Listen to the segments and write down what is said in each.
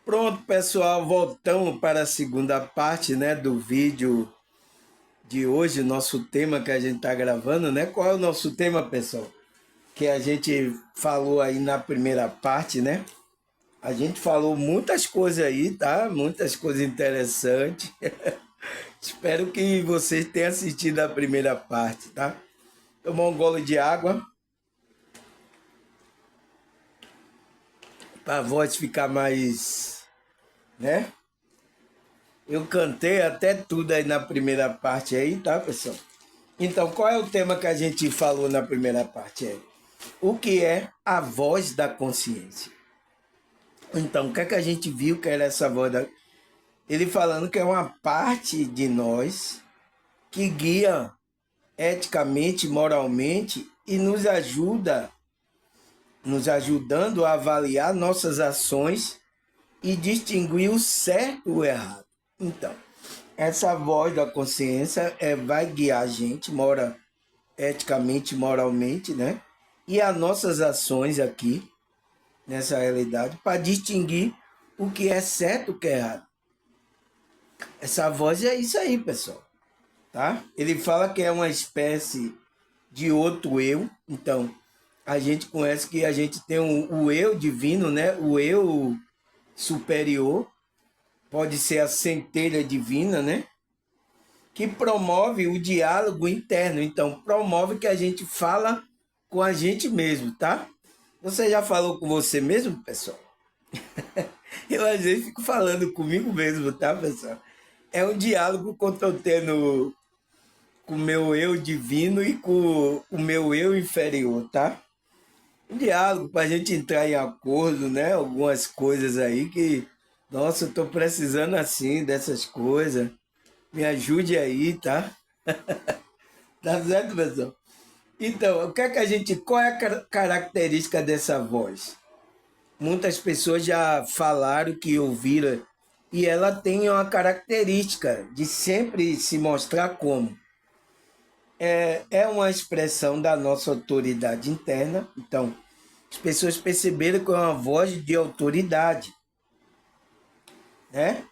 Pronto, pessoal, voltamos para a segunda parte, né, do vídeo de hoje, nosso tema que a gente está gravando, né? Qual é o nosso tema, pessoal? Que a gente falou aí na primeira parte, né? A gente falou muitas coisas aí, tá? Muitas coisas interessantes. Espero que vocês tenham assistido a primeira parte, tá? Tomar um gole de água para a voz ficar mais, né? Eu cantei até tudo aí na primeira parte aí, tá, pessoal? Então, qual é o tema que a gente falou na primeira parte? O que é a voz da consciência? Então, o que é que a gente viu que era essa voz da... Ele falando que é uma parte de nós que guia eticamente, moralmente e nos ajudando a avaliar nossas ações e distinguir o certo e o errado. Então, essa voz da consciência vai guiar a gente, eticamente, moralmente, né? E as nossas ações aqui, nessa realidade, para distinguir o que é certo e o que é errado. Essa voz é isso aí, pessoal. Tá? Ele fala que é uma espécie de outro eu. Então, a gente conhece que a gente tem o eu divino, né? O eu superior. Pode ser a centelha divina, né? Que promove o diálogo interno. Então, promove que a gente fala com a gente mesmo, tá? Você já falou com você mesmo, pessoal? Eu às vezes fico falando comigo mesmo, tá, pessoal? É um diálogo que eu estou tendo com o meu eu divino e com o meu eu inferior, tá? Um diálogo para a gente entrar em acordo, né? Algumas coisas aí que, nossa, eu estou precisando assim dessas coisas. Me ajude aí, tá? Tá certo, pessoal? Então, o que é que a gente. Qual é a característica dessa voz? Muitas pessoas já falaram que ouviram, e ela tem uma característica de sempre se mostrar como. É uma expressão da nossa autoridade interna. Então, as pessoas perceberam que é uma voz de autoridade, né?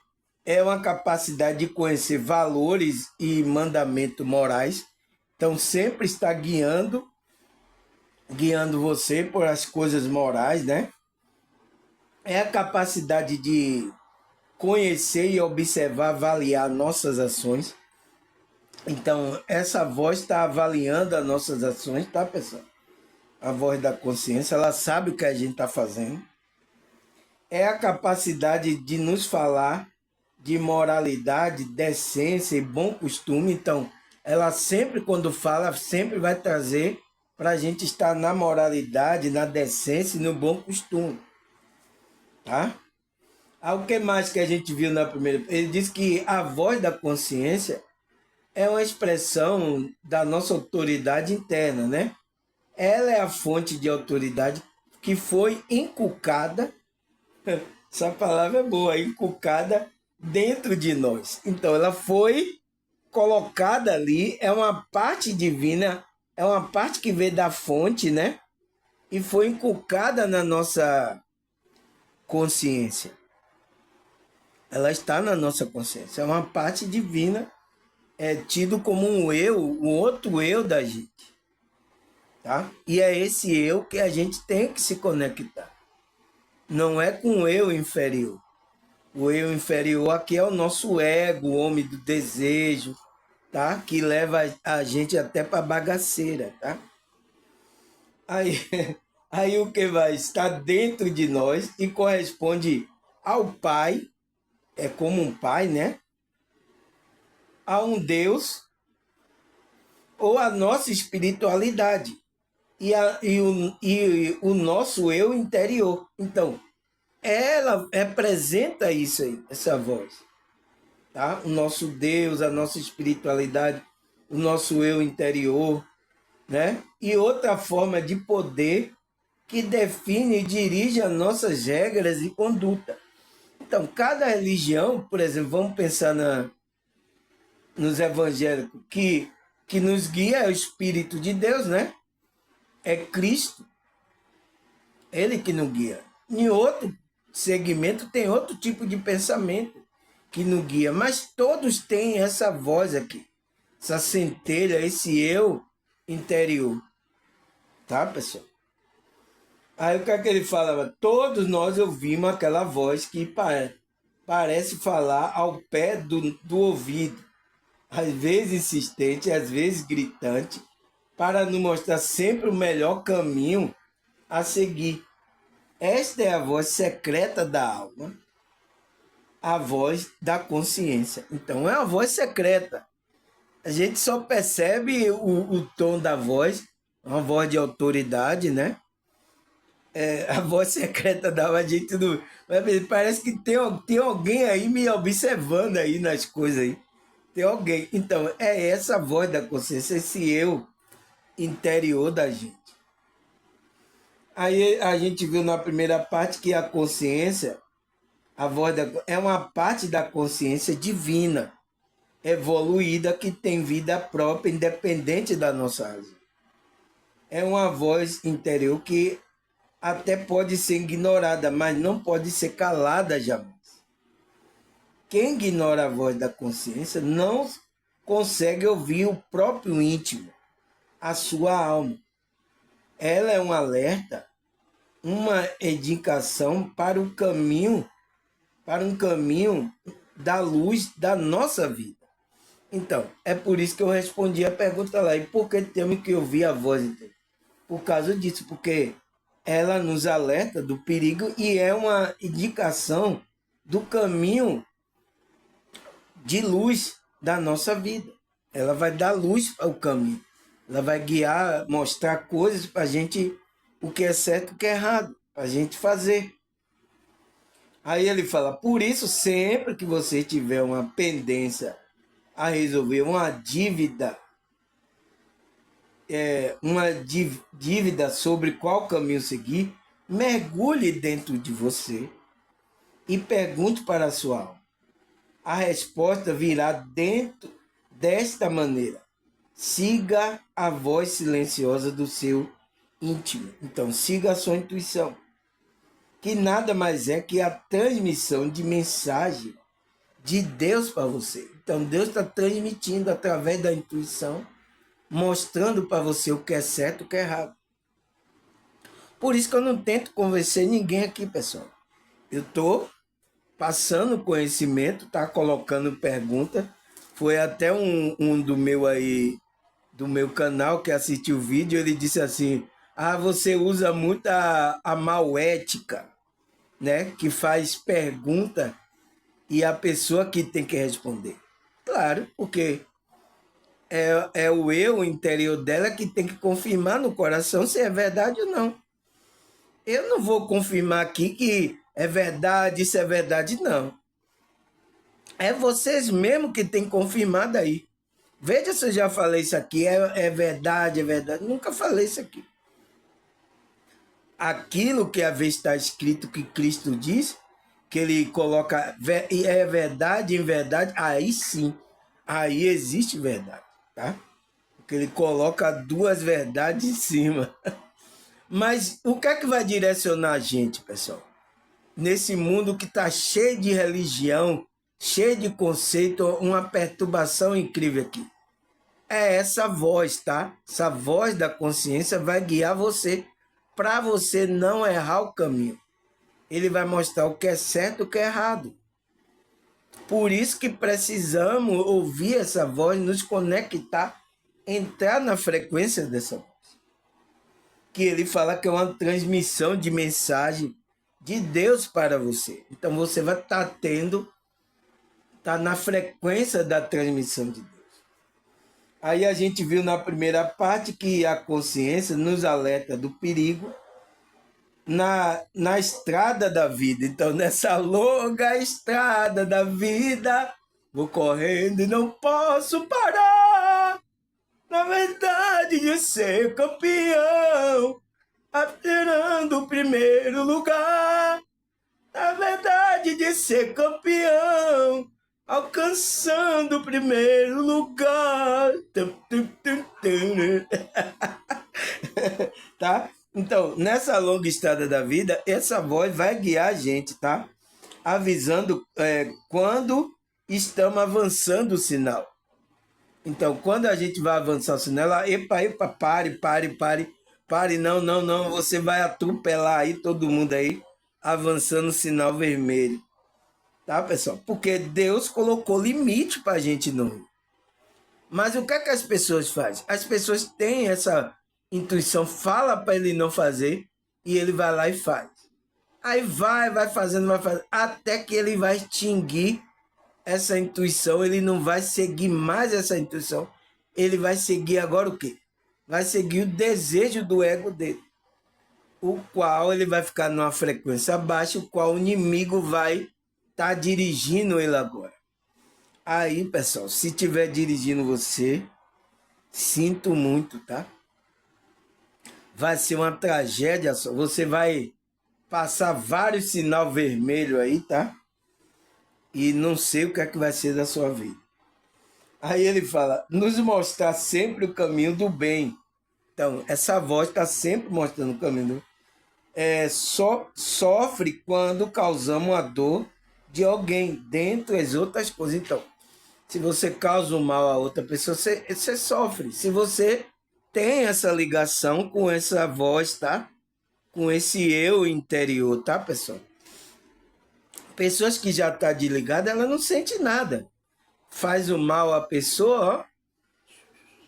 É uma capacidade de conhecer valores e mandamentos morais. Então, sempre está guiando você por as coisas morais, né? É a capacidade de conhecer e observar, avaliar nossas ações. Então, essa voz está avaliando as nossas ações, tá, pessoal? A voz da consciência, ela sabe o que a gente está fazendo. É a capacidade de nos falar de moralidade, decência e bom costume. Então, ela sempre, quando fala, sempre vai trazer para a gente estar na moralidade, na decência e no bom costume, tá? O que mais que a gente viu na primeira? Ele diz que a voz da consciência é uma expressão da nossa autoridade interna, né? Ela é a fonte de autoridade que foi inculcada, essa palavra é boa, inculcada dentro de nós. Então, ela foi colocada ali, é uma parte divina, é uma parte que veio da fonte, né? E foi inculcada na nossa consciência. Ela está na nossa consciência, é uma parte divina, é tido como um eu, um outro eu da gente, tá? E é esse eu que a gente tem que se conectar. Não é com o eu inferior. O eu inferior aqui é o nosso ego, o homem do desejo, tá? Que leva a gente até para bagaceira, tá? Aí, aí o que vai estar dentro de nós e corresponde ao Pai, é como um pai, né? A um Deus ou a nossa espiritualidade e o nosso eu interior. Então, ela representa isso aí, essa voz, tá? O nosso Deus, a nossa espiritualidade, o nosso eu interior, né? E outra forma de poder que define e dirige as nossas regras e conduta. Então, cada religião, por exemplo, vamos pensar nos evangélicos, que nos guia é o Espírito de Deus, né? É Cristo, ele que nos guia. Em outro, segmento tem outro tipo de pensamento que nos guia, mas todos têm essa voz aqui, essa centelha, esse eu interior, tá, pessoal? Aí o que é que ele falava? Todos nós ouvimos aquela voz que parece falar ao pé do ouvido, às vezes insistente, às vezes gritante, para nos mostrar sempre o melhor caminho a seguir. Esta é a voz secreta da alma, a voz da consciência. Então, é uma voz secreta. A gente só percebe o tom da voz, uma voz de autoridade, né? A voz secreta da alma, a gente não... Parece que tem alguém aí me observando aí nas coisas aí. Tem alguém. Então, é essa voz da consciência, esse eu interior da gente. Aí a gente viu na primeira parte que a consciência, a voz é uma parte da consciência divina, evoluída, que tem vida própria, independente da nossa razão. É uma voz interior que até pode ser ignorada, mas não pode ser calada jamais. Quem ignora a voz da consciência não consegue ouvir o próprio íntimo, a sua alma. Ela é um alerta, uma indicação para um caminho da luz da nossa vida. Então, é por isso que eu respondi a pergunta lá. E por que temos que ouvir a voz interior? Por causa disso, porque ela nos alerta do perigo e é uma indicação do caminho de luz da nossa vida. Ela vai dar luz ao caminho. Ela vai guiar, mostrar coisas para a gente, o que é certo e o que é errado, para a gente fazer. Aí ele fala, por isso, sempre que você tiver uma pendência a resolver, uma dívida, dívida sobre qual caminho seguir, mergulhe dentro de você e pergunte para a sua alma. A resposta virá dentro desta maneira. Siga a voz silenciosa do seu íntimo. Então, siga a sua intuição, que nada mais é que a transmissão de mensagem de Deus para você. Então, Deus está transmitindo através da intuição, mostrando para você o que é certo e o que é errado. Por isso que eu não tento convencer ninguém aqui, pessoal. Eu estou passando conhecimento, tá colocando pergunta. Foi até um do meu aí, do meu canal que assistiu o vídeo, ele disse assim, você usa muito a mauética, né? Que faz pergunta e a pessoa que tem que responder. Claro, porque é o eu interior dela que tem que confirmar no coração se é verdade ou não. Eu não vou confirmar aqui que é verdade, isso é verdade, não. É vocês mesmo que tem confirmado aí. Veja se eu já falei isso aqui, é verdade, é verdade. Nunca falei isso aqui. Aquilo que às vezes está escrito que Cristo diz, que ele coloca é verdade em verdade, aí sim, aí existe verdade, tá? Porque ele coloca duas verdades em cima. Mas o que é que vai direcionar a gente, pessoal? Nesse mundo que está cheio de religião, cheio de conceito, uma perturbação incrível aqui. É essa voz, tá? Essa voz da consciência vai guiar você para você não errar o caminho. Ele vai mostrar o que é certo e o que é errado. Por isso que precisamos ouvir essa voz, nos conectar, entrar na frequência dessa voz. Que ele fala que é uma transmissão de mensagem de Deus para você. Então você vai estar tá na frequência da transmissão de Deus. Aí a gente viu na primeira parte que a consciência nos alerta do perigo na estrada da vida. Então, nessa longa estrada da vida, vou correndo e não posso parar. Na verdade, de ser campeão, atirando o primeiro lugar. Na verdade, de ser campeão, alcançando o primeiro lugar. Tá? Então, nessa longa estrada da vida, essa voz vai guiar a gente, tá? Avisando quando estamos avançando o sinal. Então, quando a gente vai avançar o sinal, ela, epa, pare, não, você vai atropelar aí todo mundo aí, avançando o sinal vermelho. Tá, pessoal? Porque Deus colocou limite para a gente não ir. Mas o que é que as pessoas fazem? As pessoas têm essa intuição, fala para ele não fazer e ele vai lá e faz. Aí vai fazendo, até que ele vai extinguir essa intuição, ele não vai seguir mais essa intuição, ele vai seguir agora o quê? Vai seguir o desejo do ego dele, o qual ele vai ficar numa frequência baixa, o qual o inimigo vai estar dirigindo ele agora. Aí, pessoal, se estiver dirigindo você, sinto muito, tá? Vai ser uma tragédia só. Você vai passar vários sinal vermelho aí, tá? E não sei o que é que vai ser da sua vida. Aí ele fala, nos mostrar sempre o caminho do bem. Então, essa voz está sempre mostrando o caminho do bem. Só sofre quando causamos a dor de alguém, dentre as outras coisas. Então, se você causa o mal a outra pessoa, você sofre. Se você tem essa ligação com essa voz, tá? Com esse eu interior, tá, pessoal? Pessoas que já tá desligada, ela não sente nada. Faz o mal à pessoa, ó,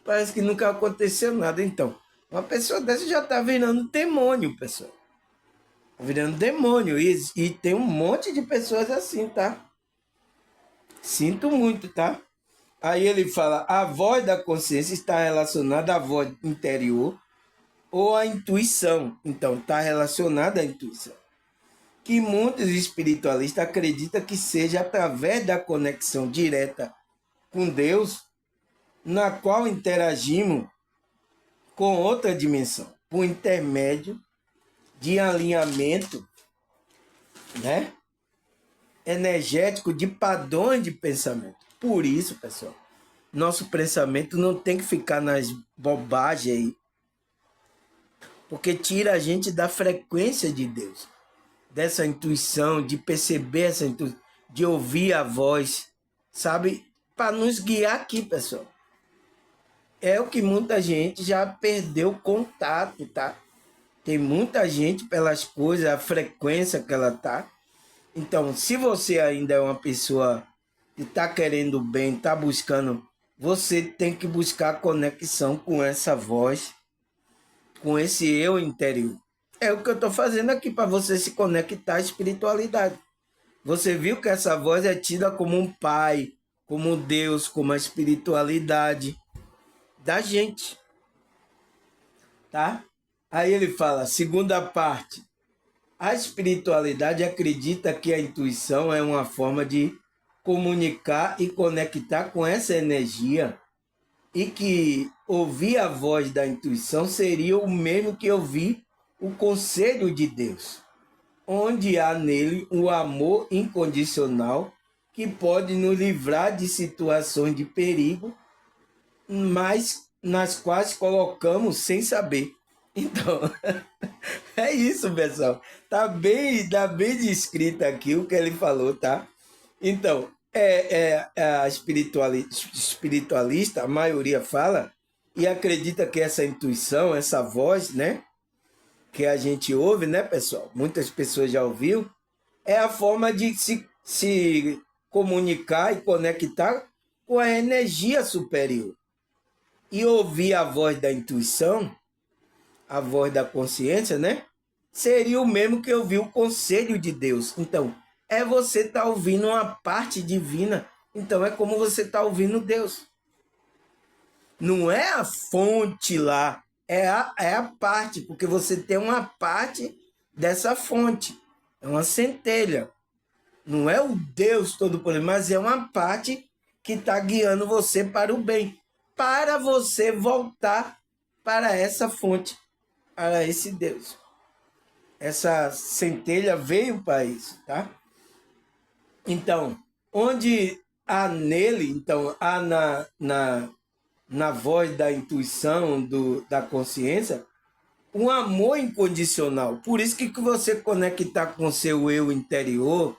parece que nunca aconteceu nada. Então, uma pessoa dessa já tá virando demônio, pessoal. Tá virando demônio. E tem um monte de pessoas assim, tá? Sinto muito, tá? Aí ele fala, a voz da consciência está relacionada à voz interior ou à intuição. Então, está relacionada à intuição. Que muitos espiritualistas acreditam que seja através da conexão direta com Deus, na qual interagimos com outra dimensão, por intermédio de alinhamento, né, energético de padrões de pensamento. Por isso, pessoal, nosso pensamento não tem que ficar nas bobagens aí, porque tira a gente da frequência de Deus, dessa intuição, de perceber essa intuição, de ouvir a voz, sabe? Para nos guiar aqui, pessoal. É o que muita gente já perdeu contato, tá? Tem muita gente pelas coisas, a frequência que ela tá. Então, se você ainda é uma pessoa que está querendo bem, está buscando, você tem que buscar conexão com essa voz, com esse eu interior. É o que eu estou fazendo aqui para você se conectar à espiritualidade. Você viu que essa voz é tida como um pai, como Deus, como a espiritualidade da gente, tá? Aí ele fala, segunda parte, a espiritualidade acredita que a intuição é uma forma de comunicar e conectar com essa energia e que ouvir a voz da intuição seria o mesmo que ouvir o conselho de Deus, onde há nele o amor incondicional que pode nos livrar de situações de perigo, mas nas quais colocamos sem saber. Então, é isso, pessoal. Tá bem descrito aqui o que ele falou, tá? Então, a espiritualista, a maioria fala e acredita que essa intuição, essa voz, né, que a gente ouve, né, pessoal? Muitas pessoas já ouviu, é a forma de se comunicar e conectar com a energia superior. E ouvir a voz da intuição, a voz da consciência, né? Seria o mesmo que ouvir o conselho de Deus. Então, é você estar ouvindo uma parte divina. Então, é como você está ouvindo Deus. Não é a fonte lá, é a parte, porque você tem uma parte dessa fonte. É uma centelha. Não é o Deus todo-poderoso, mas é uma parte que está guiando você para o bem, para você voltar para essa fonte, para esse Deus. Essa centelha veio para isso, tá? Então, onde há nele, então, há na voz da intuição, da consciência, um amor incondicional. Por isso que você conectar com seu eu interior,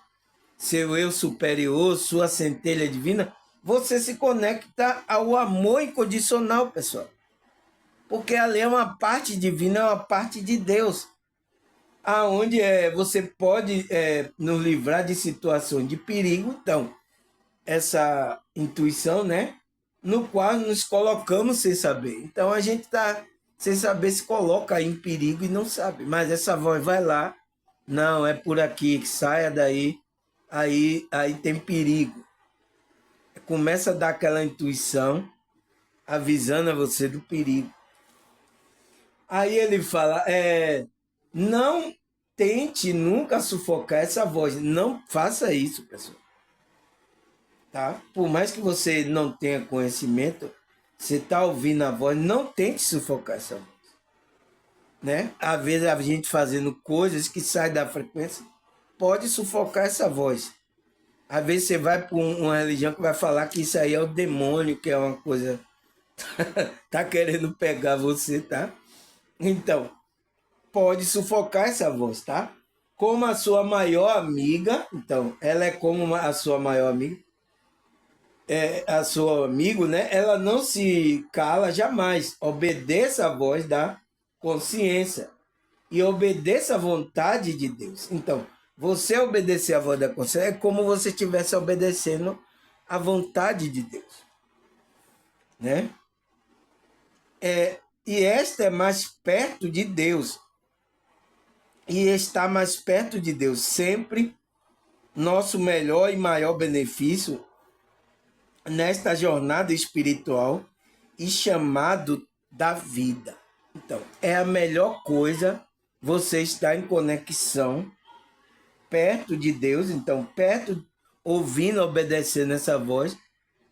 seu eu superior, sua centelha divina, você se conecta ao amor incondicional, pessoal. Porque ali é uma parte divina, é uma parte de Deus. Aonde você pode nos livrar de situações de perigo. Então, essa intuição, né? No qual nos colocamos sem saber. Então, a gente está sem saber, se coloca em perigo e não sabe. Mas essa voz vai lá, não, é por aqui, saia daí, aí tem perigo. Começa a dar aquela intuição, avisando a você do perigo. Aí ele fala, não tente nunca sufocar essa voz. Não faça isso, pessoal. Tá? Por mais que você não tenha conhecimento, você está ouvindo a voz, não tente sufocar essa voz. Né? Às vezes a gente fazendo coisas que saem da frequência, pode sufocar essa voz. Às vezes você vai para uma religião que vai falar que isso aí é o demônio, que é uma coisa... tá querendo pegar você, tá? Então, pode sufocar essa voz, tá? Como a sua maior amiga, então, ela é como a sua maior amiga, a seu amigo, né? Ela não se cala jamais. Obedeça a voz da consciência e obedeça a vontade de Deus. Então, você obedecer a voz da consciência é como você estivesse obedecendo a vontade de Deus, né? E esta é mais perto de Deus. E está mais perto de Deus sempre nosso melhor e maior benefício nesta jornada espiritual e chamado da vida. Então, é a melhor coisa você estar em conexão perto de Deus, então perto, ouvindo, obedecendo essa voz,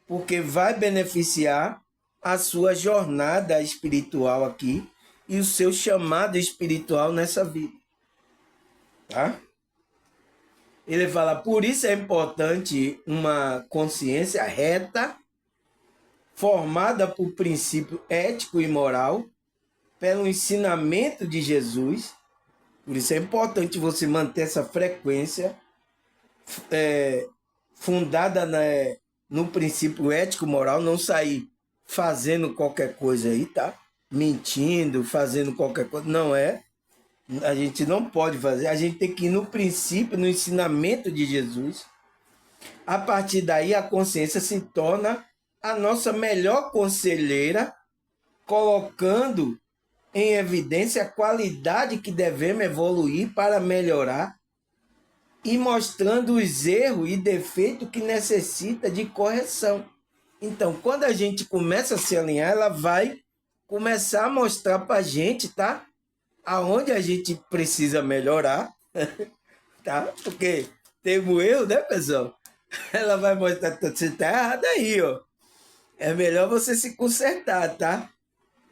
porque vai beneficiar a sua jornada espiritual aqui e o seu chamado espiritual nessa vida. Tá? Ele fala, por isso é importante uma consciência reta, formada por princípio ético e moral, pelo ensinamento de Jesus. Por isso é importante você manter essa frequência fundada no princípio ético moral, não sair fazendo qualquer coisa aí, tá? Mentindo, fazendo qualquer coisa. Não é. A gente não pode fazer. A gente tem que ir no princípio, no ensinamento de Jesus. A partir daí, a consciência se torna a nossa melhor conselheira, colocando em evidência a qualidade que devemos evoluir para melhorar e mostrando os erros e defeitos que necessita de correção. Então, quando a gente começa a se alinhar, ela vai começar a mostrar para a gente, tá? Aonde a gente precisa melhorar, tá? Porque temos erro, né, pessoal? Ela vai mostrar que você está errado aí, ó. É melhor você se consertar, tá?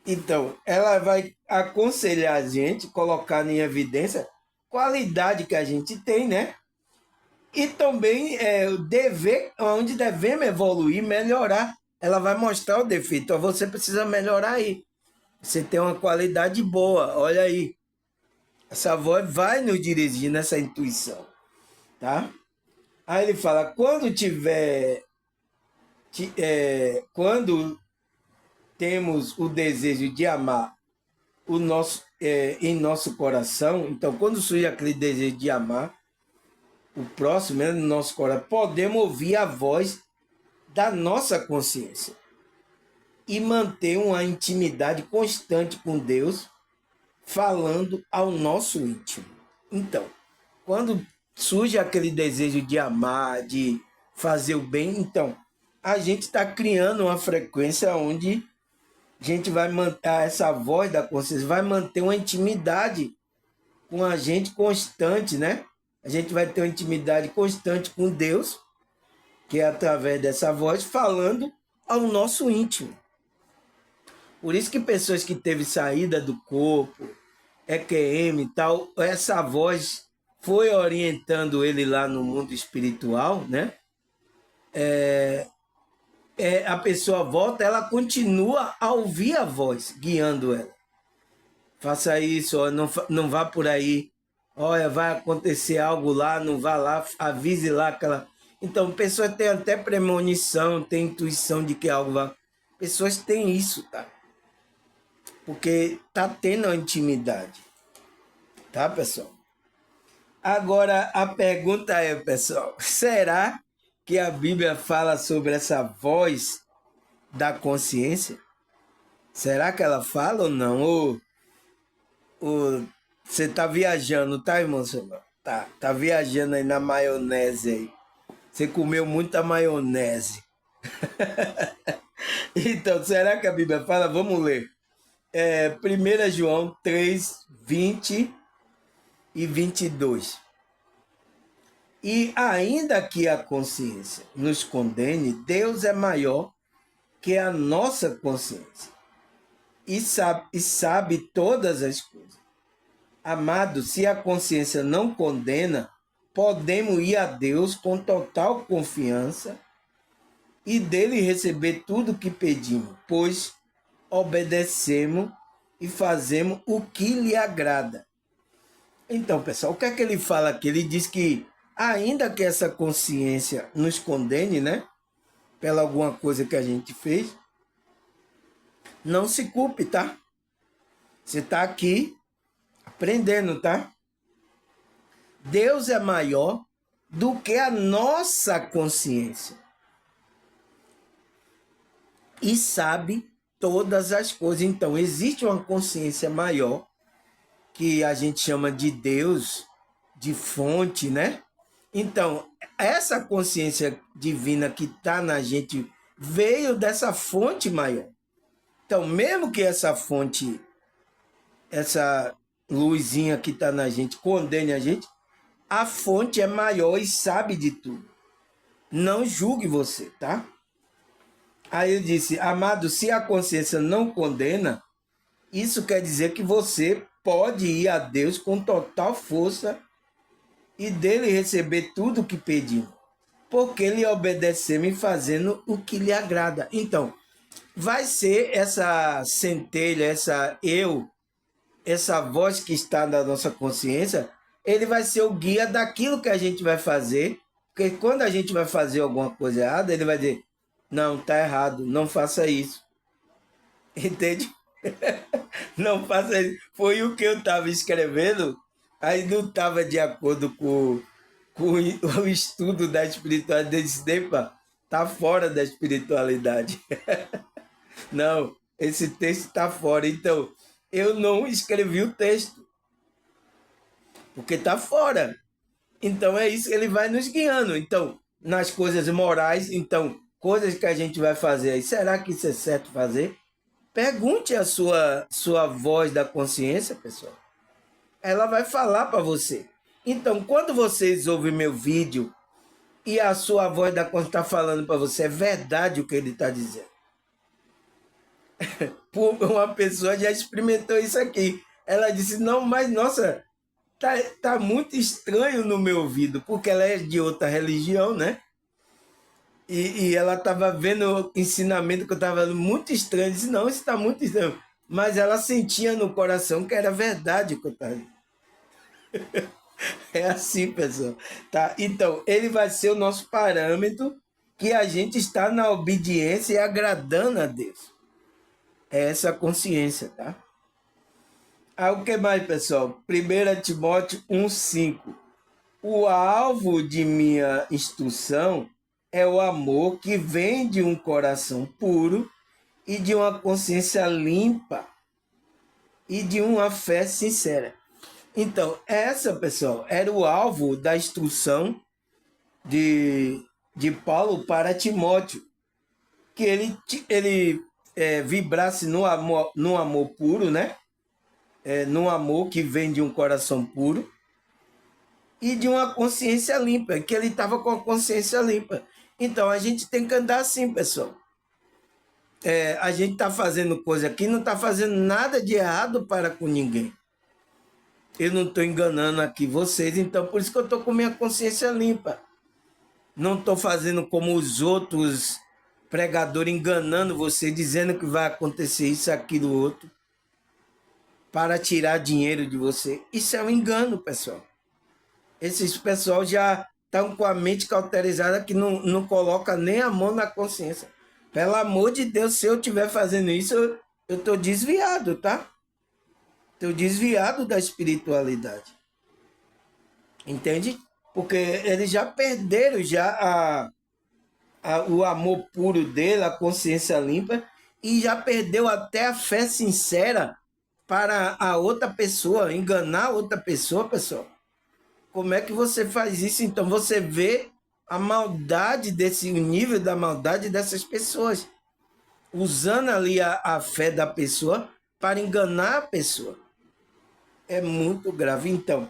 Então, ela vai aconselhar a gente, colocar em evidência a qualidade que a gente tem, né? E também o dever, onde devemos evoluir, melhorar. Ela vai mostrar o defeito. Então, você precisa melhorar aí. Você tem uma qualidade boa, olha aí. Essa voz vai nos dirigir nessa intuição, tá? Aí ele fala, quando temos o desejo de amar o nosso, em nosso coração, então quando surge aquele desejo de amar o próximo, né, no nosso coração, podemos ouvir a voz da nossa consciência e manter uma intimidade constante com Deus, falando ao nosso íntimo. Então, quando surge aquele desejo de amar, de fazer o bem, então a gente está criando uma frequência onde a gente vai manter, essa voz da consciência vai manter uma intimidade com a gente constante, né? A gente vai ter uma intimidade constante com Deus, que é através dessa voz, falando ao nosso íntimo. Por isso que pessoas que teve saída do corpo, EQM e tal, essa voz foi orientando ele lá no mundo espiritual, né? A pessoa volta, ela continua a ouvir a voz, guiando ela, faça isso, ó, não, não vá por aí. Olha, vai acontecer algo lá, não vá lá, avise lá aquela. Então, pessoas têm até premonição, têm intuição de que algo vai. Pessoas têm isso, tá? Porque tá tendo a intimidade, tá, pessoal? Agora a pergunta é, pessoal, será que a Bíblia fala sobre essa voz da consciência? Será que ela fala ou não? Ou você tá viajando, tá, irmão? Tá viajando aí na maionese aí. Você comeu muita maionese. Então, será que a Bíblia fala? Vamos ler. 1 João 3, 20 e 22. E ainda que a consciência nos condene, Deus é maior que a nossa consciência e sabe todas as coisas. Amado, se a consciência não condena, podemos ir a Deus com total confiança e dele receber tudo o que pedimos, pois obedecemos e fazemos o que lhe agrada. Então, pessoal, o que é que ele fala aqui? Ele diz que, ainda que essa consciência nos condene, né? Pela alguma coisa que a gente fez, não se culpe, tá? Você está aqui aprendendo, tá? Deus é maior do que a nossa consciência e sabe todas as coisas. Então, existe uma consciência maior que a gente chama de Deus, de fonte, né? Então, essa consciência divina que está na gente veio dessa fonte maior. Então, mesmo que essa fonte, essa luzinha que está na gente, condene a fonte é maior e sabe de tudo. Não julgue você, tá? Aí ele disse, amado, se a consciência não condena, isso quer dizer que você pode ir a Deus com total força e dele receber tudo o que pedimos, porque lhe obedecemos e fazendo o que lhe agrada. Então, vai ser essa centelha, essa voz que está na nossa consciência, ele vai ser o guia daquilo que a gente vai fazer, porque quando a gente vai fazer alguma coisa errada, ele vai dizer, não, tá errado, não faça isso. Entende? Não faça isso. Foi o que eu estava escrevendo, aí não estava de acordo com o estudo da espiritualidade. Desse tempo, tá fora da espiritualidade. Não, esse texto está fora. Então, eu não escrevi o texto, porque está fora. Então, é isso que ele vai nos guiando. Então, nas coisas morais, então, coisas que a gente vai fazer aí, será que isso é certo fazer? Pergunte a sua voz da consciência, pessoal. Ela vai falar para você. Então, quando vocês ouvem meu vídeo e a sua voz da consciência está falando para você, é verdade o que ele está dizendo. Uma pessoa já experimentou isso aqui. Ela disse, não, mas nossa, tá muito estranho no meu ouvido, porque ela é de outra religião, né? E ela estava vendo o ensinamento que eu estava muito estranho. Eu disse, não, isso está muito estranho. Mas ela sentia no coração que era verdade o que eu estava dizendo. É assim, pessoal. Tá? Então, ele vai ser o nosso parâmetro que a gente está na obediência e agradando a Deus. É essa consciência, tá? O que mais, pessoal? 1 Timóteo 1,5. O alvo de minha instrução é o amor que vem de um coração puro e de uma consciência limpa e de uma fé sincera. Então, essa, pessoal, era o alvo da instrução de Paulo para Timóteo, que ele vibrasse no amor puro, né? No amor que vem de um coração puro e de uma consciência limpa, que ele estava com a consciência limpa. Então, a gente tem que andar assim, pessoal. A gente está fazendo coisa aqui, não está fazendo nada de errado para com ninguém. Eu não estou enganando aqui vocês, então por isso que eu estou com minha consciência limpa. Não estou fazendo como os outros pregadores enganando você, dizendo que vai acontecer isso, aquilo, outro. para tirar dinheiro de você. Isso é um engano, pessoal. Esses pessoal já estão com a mente cauterizada que não coloca nem a mão na consciência. Pelo amor de Deus, se eu estiver fazendo isso, eu estou desviado, tá? Estou desviado da espiritualidade. Entende? Porque eles já perderam o amor puro dele, a consciência limpa, e já perdeu até a fé sincera para a outra pessoa, enganar outra pessoa, pessoal. Como é que você faz isso? Então você vê a maldade desse, o nível da maldade dessas pessoas, usando ali a fé da pessoa para enganar a pessoa. É muito grave. Então,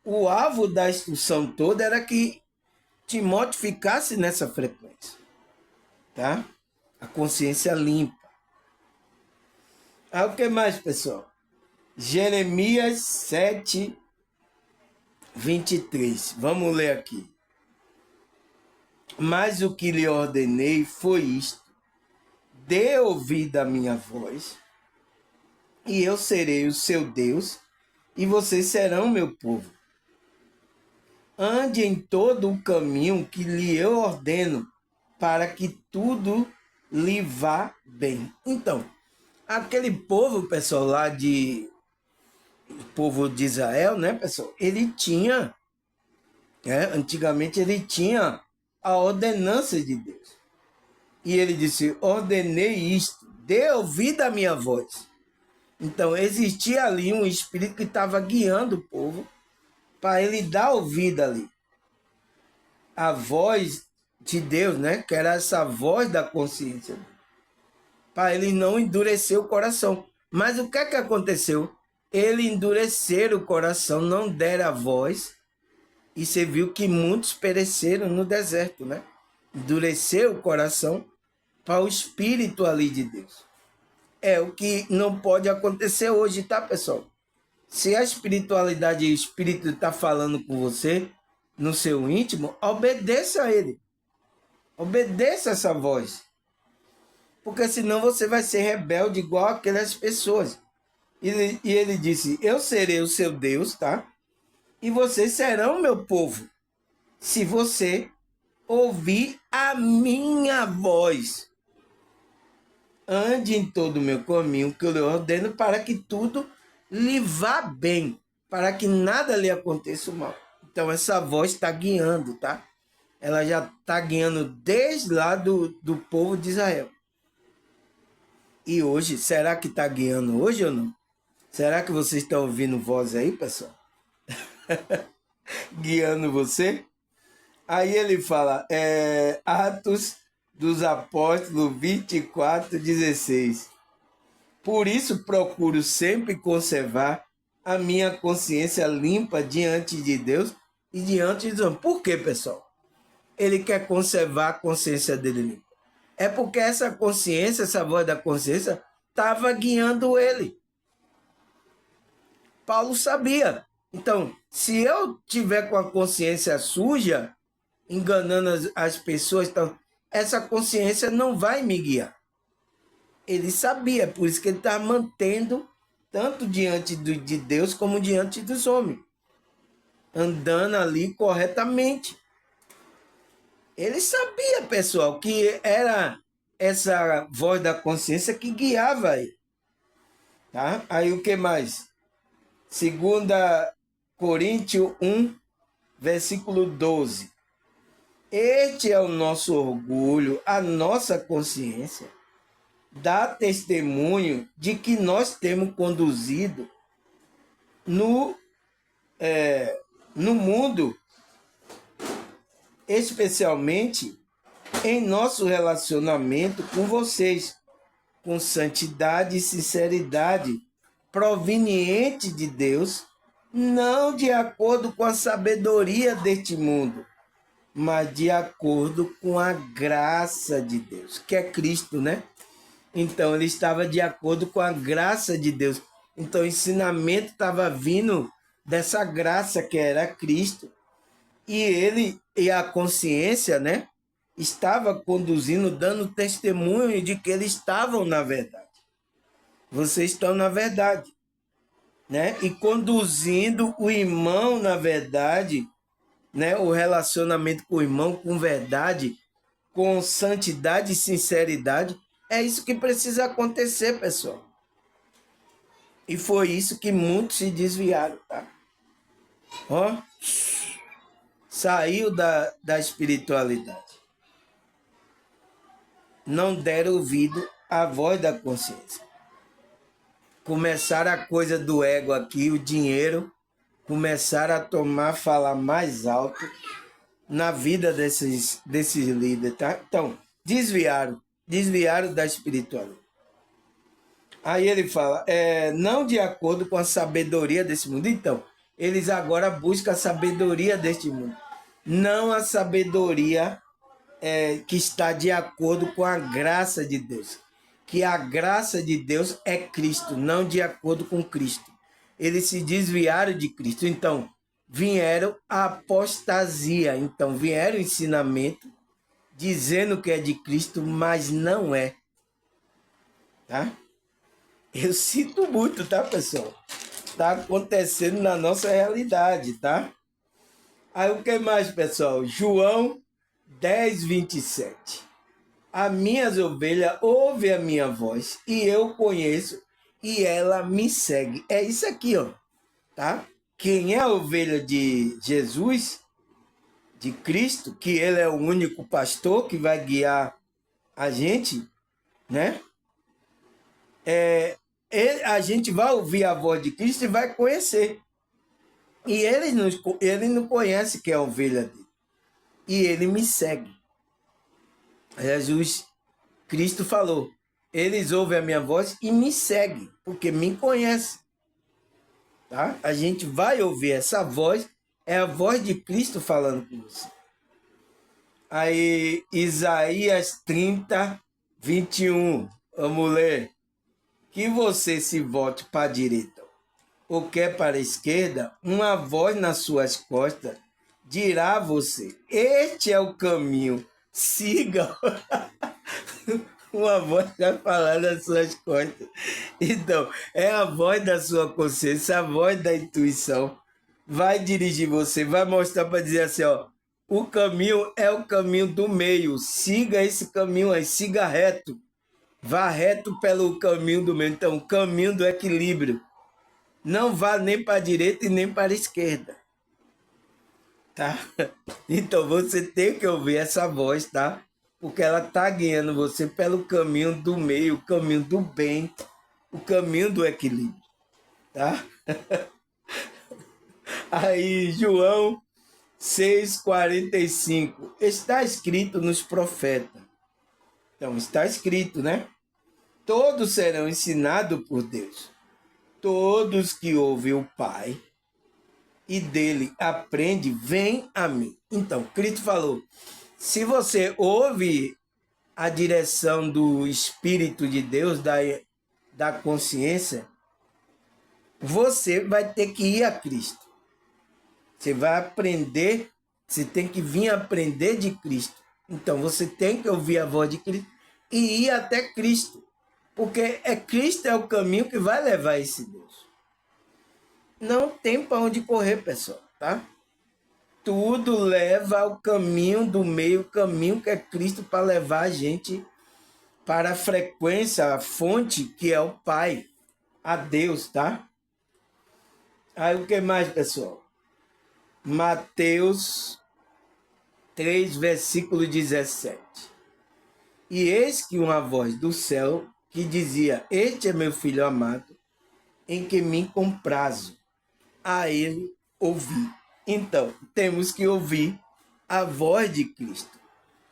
o alvo da instrução toda era que Timóteo ficasse nessa frequência, tá? A consciência limpa. O que mais, pessoal? Jeremias 7, 23. Vamos ler aqui. Mas o que lhe ordenei foi isto: dê ouvido à minha voz, e eu serei o seu Deus, e vocês serão meu povo. Ande em todo o caminho que lhe eu ordeno, para que tudo lhe vá bem. Então, aquele povo, pessoal, lá o povo de Israel, né, pessoal? Ele tinha, antigamente ele tinha a ordenança de Deus. E ele disse: ordenei isto, dê ouvido à minha voz. Então, existia ali um espírito que estava guiando o povo para ele dar ouvido ali. A voz de Deus, né? Que era essa voz da consciência. Para ele não endurecer o coração. Mas o que é que aconteceu? Ele endurecer o coração, não der a voz, e você viu que muitos pereceram no deserto, né? Endurecer o coração para o espírito ali de Deus. É o que não pode acontecer hoje, tá, pessoal? Se a espiritualidade e o espírito está falando com você, no seu íntimo, obedeça a ele. Obedeça essa voz. Porque senão você vai ser rebelde igual aquelas pessoas. E ele disse: eu serei o seu Deus, tá? E vocês serão meu povo, se você ouvir a minha voz. Ande em todo o meu caminho que eu lhe ordeno, para que tudo lhe vá bem, para que nada lhe aconteça mal. Então essa voz está guiando, tá? Ela já está guiando desde lá do povo de Israel. E hoje, será que está guiando hoje ou não? Será que vocês estão ouvindo voz aí, pessoal? Guiando você? Aí ele fala, Atos dos Apóstolos 24, 16. Por isso procuro sempre conservar a minha consciência limpa diante de Deus e diante dos homens. Por quê, pessoal? Ele quer conservar a consciência dele limpa. É porque essa consciência, essa voz da consciência, estava guiando ele. Paulo sabia. Então, se eu tiver com a consciência suja, enganando as pessoas, então, essa consciência não vai me guiar. Ele sabia, por isso que ele está mantendo tanto diante de Deus como diante dos homens, andando ali corretamente. Ele sabia, pessoal, que era essa voz da consciência que guiava ele. Tá? Aí o que mais? 2 Coríntios 1, versículo 12. Este é o nosso orgulho, a nossa consciência. Dá testemunho de que nós temos conduzido no mundo, especialmente em nosso relacionamento com vocês, com santidade e sinceridade, proveniente de Deus, não de acordo com a sabedoria deste mundo, mas de acordo com a graça de Deus, que é Cristo, né? Então, ele estava de acordo com a graça de Deus. Então, o ensinamento estava vindo dessa graça que era Cristo. E ele e a consciência, né, estava conduzindo, dando testemunho de que eles estavam na verdade. Vocês estão na verdade. né? E conduzindo o irmão, na verdade, né? O relacionamento com o irmão com verdade, com santidade e sinceridade. É isso que precisa acontecer, pessoal. E foi isso que muitos se desviaram, tá? Ó, saiu da espiritualidade. Não deram ouvido à voz da consciência. Começaram a coisa do ego aqui, o dinheiro, começaram a falar mais alto na vida desses líderes, tá? Então, desviaram da espiritualidade. Aí ele fala, não de acordo com a sabedoria desse mundo. Então, eles agora buscam a sabedoria deste mundo, não a sabedoria que está de acordo com a graça de Deus. Que a graça de Deus é Cristo, não de acordo com Cristo. Eles se desviaram de Cristo. Então, vieram a apostasia. Então, vieram o ensinamento dizendo que é de Cristo, mas não é. Tá? Eu sinto muito, tá, pessoal? Tá acontecendo na nossa realidade, tá? Aí o que mais, pessoal? João 10:27. As minhas ovelhas ouvem a minha voz e eu conheço e ela me segue. É isso aqui, ó, tá? Quem é a ovelha de Jesus, de Cristo, que ele é o único pastor que vai guiar a gente, né? A gente vai ouvir a voz de Cristo e vai conhecer. E ele não conhece que é a ovelha dele. E ele me segue. Jesus Cristo falou, eles ouvem a minha voz e me seguem, porque me conhecem. Tá? A gente vai ouvir essa voz, é a voz de Cristo falando com você. Aí, Isaías 30:21, vamos ler. Que você se volte para a direita ou quer para a esquerda, uma voz nas suas costas dirá a você, este é o caminho, siga. Uma voz vai falar nas suas costas. Então, é a voz da sua consciência, a voz da intuição. Vai dirigir você, vai mostrar para dizer assim, ó, o caminho é o caminho do meio. Siga esse caminho aí, siga reto. Vá reto pelo caminho do meio. Então, o caminho do equilíbrio. Não vá nem para a direita e nem para a esquerda. Tá? Então, você tem que ouvir essa voz, tá? Porque ela está guiando você pelo caminho do meio, o caminho do bem, o caminho do equilíbrio, tá? Aí, João 6:45, está escrito nos profetas. Então, está escrito, né? Todos serão ensinados por Deus. Todos que ouvem o Pai e dele aprende, vem a mim. Então, Cristo falou, se você ouve a direção do Espírito de Deus, da consciência, você vai ter que ir a Cristo. Você vai aprender, você tem que vir aprender de Cristo. Então você tem que ouvir a voz de Cristo e ir até Cristo. Porque Cristo é o caminho que vai levar esse Deus. Não tem para onde correr, pessoal, tá? Tudo leva ao caminho do meio, o caminho que é Cristo para levar a gente para a frequência, a fonte que é o Pai, a Deus, tá? Aí o que mais, pessoal? Mateus 3:17. E eis que uma voz do céu que dizia, este é meu filho amado, em que me comprazo, a ele ouvi. Então, temos que ouvir a voz de Cristo.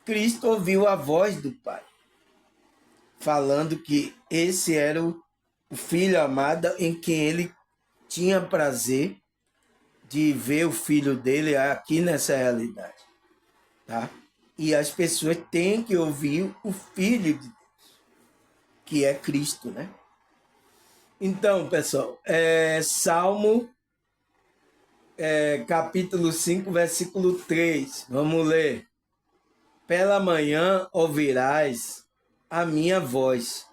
Cristo ouviu a voz do Pai, falando que esse era o filho amado em quem ele tinha prazer de ver o filho dele aqui nessa realidade, tá? E as pessoas têm que ouvir o Filho de Deus, que é Cristo, né? Então, pessoal, Salmo capítulo 5, versículo 3. Vamos ler. Pela manhã ouvirás a minha voz.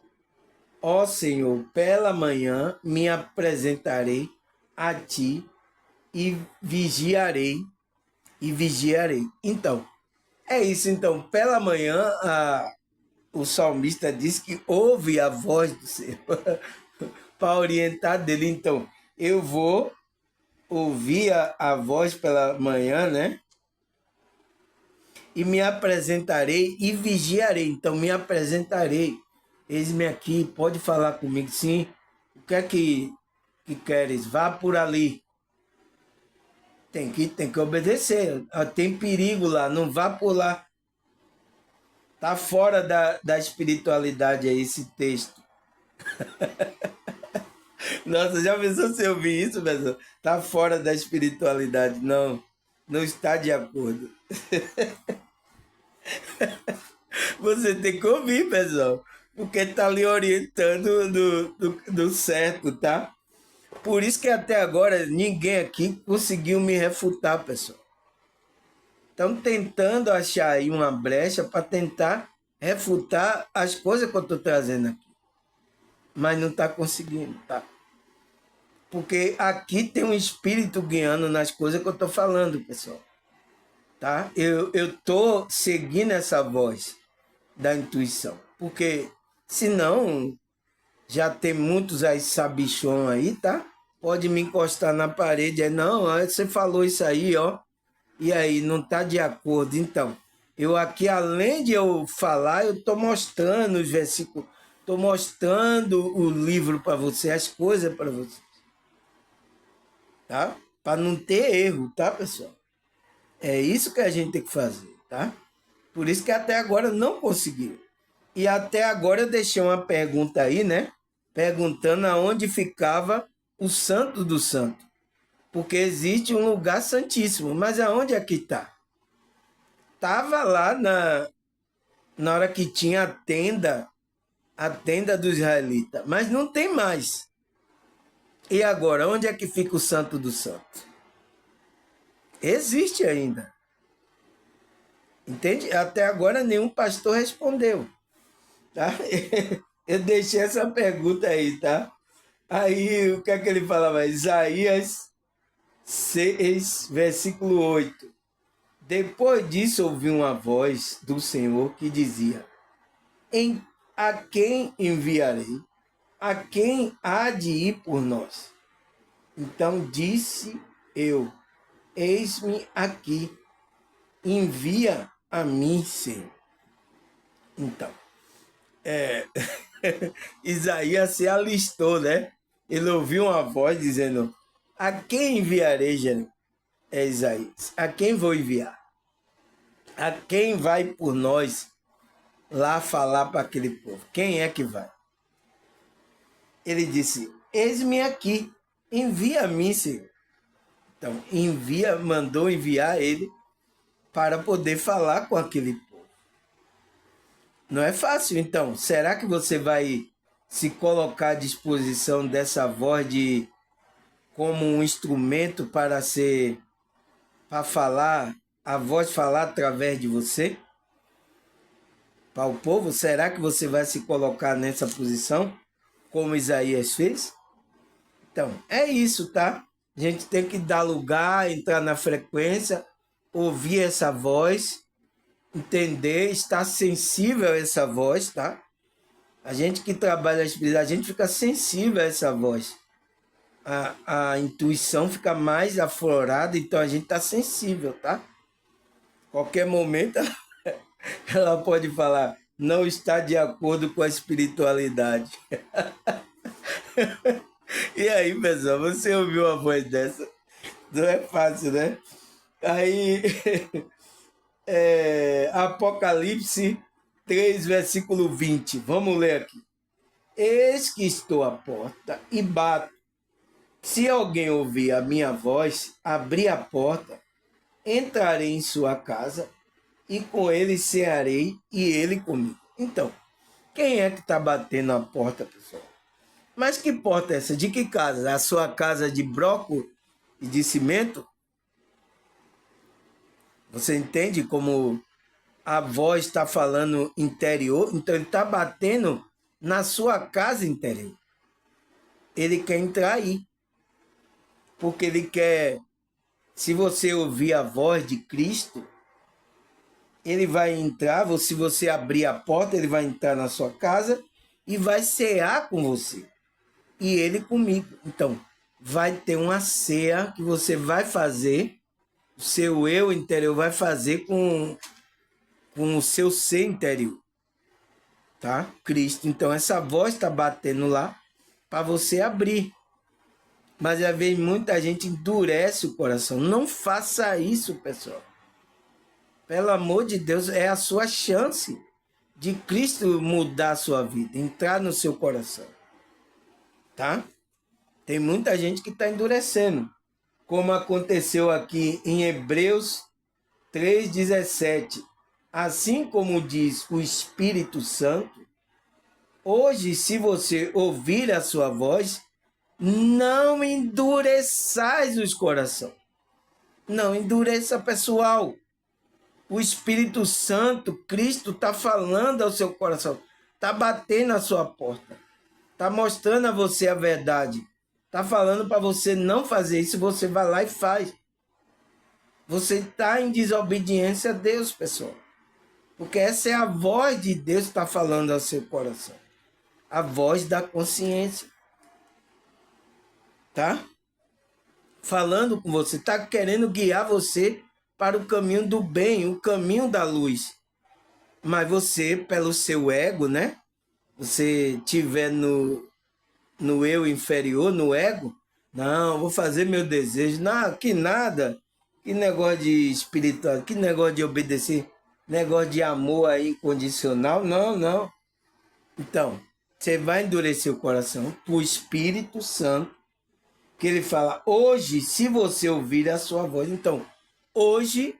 Ó Senhor, pela manhã me apresentarei a ti e vigiarei, e vigiarei. Então, é isso. Então, pela manhã, o salmista diz que ouve a voz do Senhor para orientar dele. Então, eu vou ouvir a voz pela manhã, né? E me apresentarei e vigiarei. Então, me apresentarei. Eis-me aqui, pode falar comigo, sim. O que é que queres? Vá por ali. Tem que obedecer. Tem perigo lá, não vá por lá. Tá fora da espiritualidade aí esse texto. Nossa, já pensou se eu ouvir isso, pessoal? Tá fora da espiritualidade. Não, não está de acordo. Você tem que ouvir, pessoal. Porque tá lhe orientando do certo, tá? Por isso que até agora ninguém aqui conseguiu me refutar, pessoal. Estão tentando achar aí uma brecha para tentar refutar as coisas que eu estou trazendo aqui. Mas não está conseguindo, tá? Porque aqui tem um espírito guiando nas coisas que eu estou falando, pessoal. Tá? Eu estou seguindo essa voz da intuição. Porque senão já tem muitos aí sabichão aí, tá? Pode me encostar na parede. Aí, não, você falou isso aí, ó. E aí, não está de acordo. Então, eu aqui, além de eu falar, eu estou mostrando os versículos, estou mostrando o livro para você, as coisas para você. Tá? Para não ter erro, tá, pessoal? É isso que a gente tem que fazer, tá? Por isso que até agora não conseguiu. E até agora eu deixei uma pergunta aí, né? Perguntando aonde ficava o Santo do Santo. Porque existe um lugar santíssimo, mas aonde é que está? Estava lá na hora que tinha a tenda do israelita, mas não tem mais. E agora, onde é que fica o Santo do Santo? Existe ainda. Entende? Até agora nenhum pastor respondeu. Tá? Eu deixei essa pergunta aí, tá? Aí, o que é que ele falava? Isaías 6, versículo 8. Depois disso, ouvi uma voz do Senhor que dizia: a quem enviarei? A quem há de ir por nós? Então disse eu: eis-me aqui, envia a mim, Senhor. Então, Isaías se alistou, né? Ele ouviu uma voz dizendo: a quem enviarei, é Isaías? A quem vou enviar? A quem vai por nós lá falar para aquele povo? Quem é que vai? Ele disse: eis-me aqui, envia a mim, Senhor. Então, mandou enviar ele para poder falar com aquele povo. Não é fácil, então. Será que você vai se colocar à disposição dessa voz como um instrumento para falar, a voz falar através de você? Para o povo, será que você vai se colocar nessa posição, como Isaías fez? Então, é isso, tá? A gente tem que dar lugar, entrar na frequência, ouvir essa voz, entender, estar sensível a essa voz, tá? A gente que trabalha a espiritualidade, a gente fica sensível a essa voz. A intuição fica mais aflorada, então a gente está sensível, tá? Qualquer momento ela pode falar, não está de acordo com a espiritualidade. E aí, pessoal, você ouviu uma voz dessa? Não é fácil, né? Aí, Apocalipse 3, versículo 20. Vamos ler aqui. Eis que estou à porta e bato. Se alguém ouvir a minha voz, abrir a porta, entrarei em sua casa e com ele cearei e ele comigo. Então, quem é que está batendo a porta, pessoal? Mas que porta é essa? De que casa? A sua casa de broco e de cimento? Você entende como a voz está falando interior? Então ele está batendo na sua casa interior. Ele quer entrar aí. porque ele quer, se você ouvir a voz de Cristo, ele vai entrar, se você abrir a porta, ele vai entrar na sua casa e vai cear com você. E ele comigo. Então, vai ter uma ceia que você vai fazer, o seu eu interior vai fazer com o seu ser interior. Tá? Cristo. Então, essa voz está batendo lá para você abrir. Mas às vezes muita gente endurece o coração. Não faça isso, pessoal. Pelo amor de Deus, é a sua chance de Cristo mudar a sua vida, entrar no seu coração. Tá? Tem muita gente que está endurecendo. Como aconteceu aqui em Hebreus 3,17. Assim como diz o Espírito Santo, hoje, se você ouvir a sua voz, não endureçais os corações. Não endureça, pessoal. O Espírito Santo, Cristo, está falando ao seu coração. Está batendo na sua porta. Está mostrando a você a verdade. Está falando para você não fazer isso, você vai lá e faz. Você está em desobediência a Deus, pessoal. Porque essa é a voz de Deus que está falando ao seu coração. A voz da consciência. Tá? Falando com você, está querendo guiar você para o caminho do bem, o caminho da luz. Mas você, pelo seu ego, né? Você tiver no eu inferior, no ego, não, vou fazer meu desejo, não, que nada, que negócio de espiritual, que negócio de obedecer, negócio de amor aí incondicional, não. Então, você vai endurecer o coração para o Espírito Santo, que ele fala, hoje, se você ouvir a sua voz, então, hoje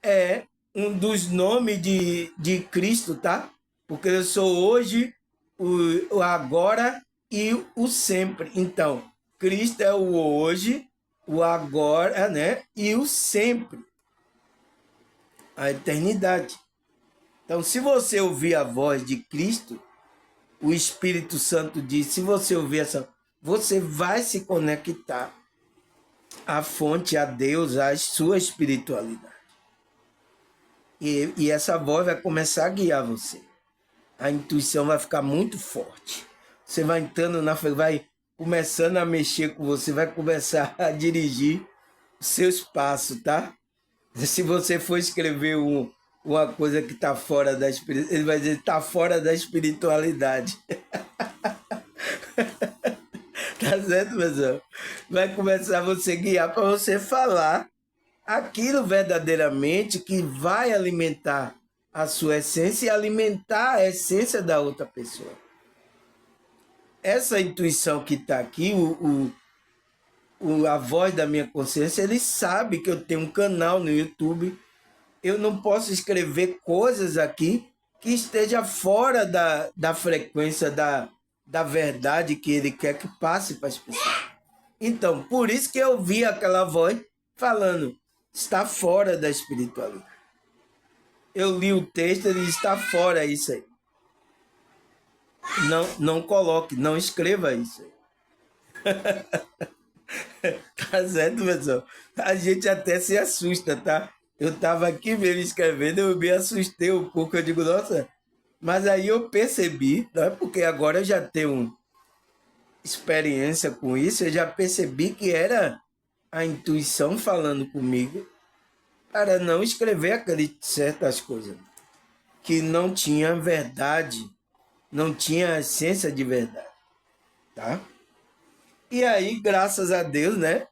é um dos nomes de Cristo, tá? Porque eu sou hoje, o agora e o sempre. Então, Cristo é o hoje, o agora, né? E o sempre. A eternidade. Então, se você ouvir a voz de Cristo, o Espírito Santo diz, se você ouvir essa, você vai se conectar à fonte, a Deus, à sua espiritualidade. E essa voz vai começar a guiar você. A intuição vai ficar muito forte. Você vai entrando vai começando a mexer com você, vai começar a dirigir os seus passos, tá? Se você for escrever uma coisa que está fora da espiritualidade, ele vai dizer está fora da espiritualidade. Tá certo, pessoal? Vai começar a você guiar para você falar aquilo verdadeiramente que vai alimentar a sua essência e alimentar a essência da outra pessoa. Essa intuição que está aqui, a voz da minha consciência, ele sabe que eu tenho um canal no YouTube. Eu não posso escrever coisas aqui que esteja fora da frequência da verdade que ele quer que passe para as pessoas. Então, por isso que eu vi aquela voz falando, está fora da espiritualidade. Eu li o texto, ele está fora isso aí. Não coloque, não escreva isso aí. Tá certo, pessoal? A gente até se assusta, tá? Eu tava aqui mesmo escrevendo, eu me assustei um pouco, eu digo, nossa, mas aí eu percebi, não é porque agora eu já tenho experiência com isso, eu já percebi que era a intuição falando comigo para não escrever aquelas certas coisas que não tinha verdade, não tinha essência de verdade, tá? E aí, graças a Deus, né?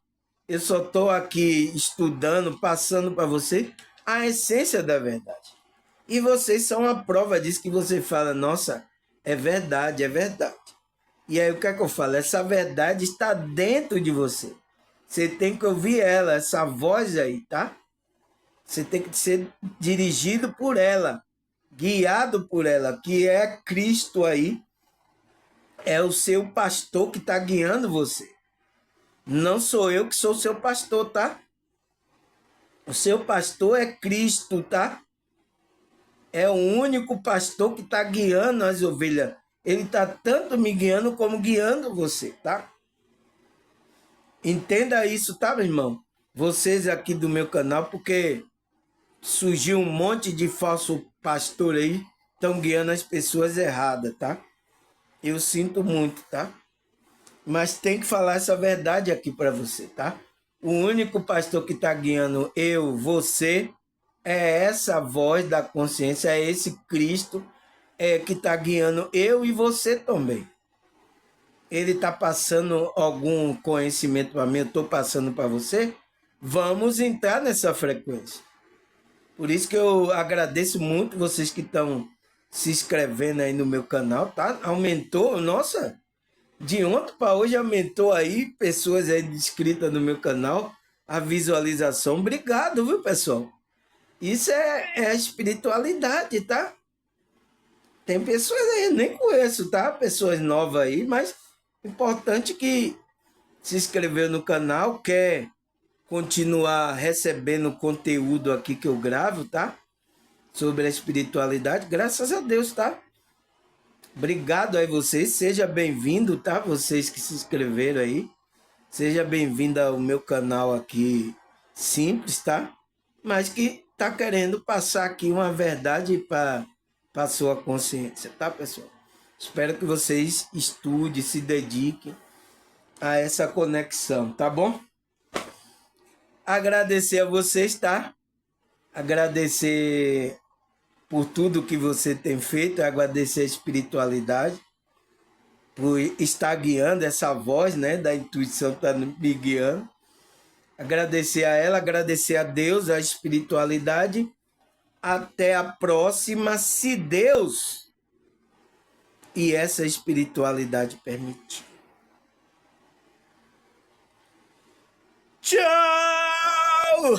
Eu só estou aqui estudando, passando para você a essência da verdade. E vocês são a prova disso que você fala, nossa, é verdade, é verdade. E aí o que é que eu falo? Essa verdade está dentro de você. Você tem que ouvir ela, essa voz aí, tá? Você tem que ser dirigido por ela, guiado por ela, que é Cristo aí. É o seu pastor que está guiando você. Não sou eu que sou seu pastor, tá? O seu pastor é Cristo, tá? É o único pastor que está guiando as ovelhas. Ele está tanto me guiando como guiando você, tá? Entenda isso, tá, meu irmão? Vocês aqui do meu canal, porque surgiu um monte de falso pastor aí, estão guiando as pessoas erradas, tá? Eu sinto muito, tá? Mas tem que falar essa verdade aqui para você, tá? O único pastor que está guiando eu, você, é essa voz da consciência, é esse Cristo que está guiando eu e você também. Ele está passando algum conhecimento para mim, eu estou passando para você. Vamos entrar nessa frequência. Por isso que eu agradeço muito vocês que estão se inscrevendo aí no meu canal, tá? Aumentou, nossa, de ontem para hoje aumentou aí pessoas aí inscritas no meu canal, a visualização. Obrigado, viu, pessoal? Isso é a espiritualidade, tá? Tem pessoas aí, eu nem conheço, tá? Pessoas novas aí, mas importante que se inscreveu no canal, quer continuar recebendo conteúdo aqui que eu gravo, tá? Sobre a espiritualidade, graças a Deus, tá? Obrigado aí vocês, seja bem-vindo, tá? Vocês que se inscreveram aí, seja bem-vindo ao meu canal aqui, simples, tá? Mas que tá querendo passar aqui uma verdade para sua consciência, tá, pessoal? Espero que vocês estudem, se dediquem a essa conexão, tá bom? Agradecer a vocês, tá? Agradecer por tudo que você tem feito, agradecer a espiritualidade, por estar guiando essa voz, né, da intuição está me guiando. Agradecer a ela, agradecer a Deus, a espiritualidade. Até a próxima, se Deus e essa espiritualidade permitir. Tchau!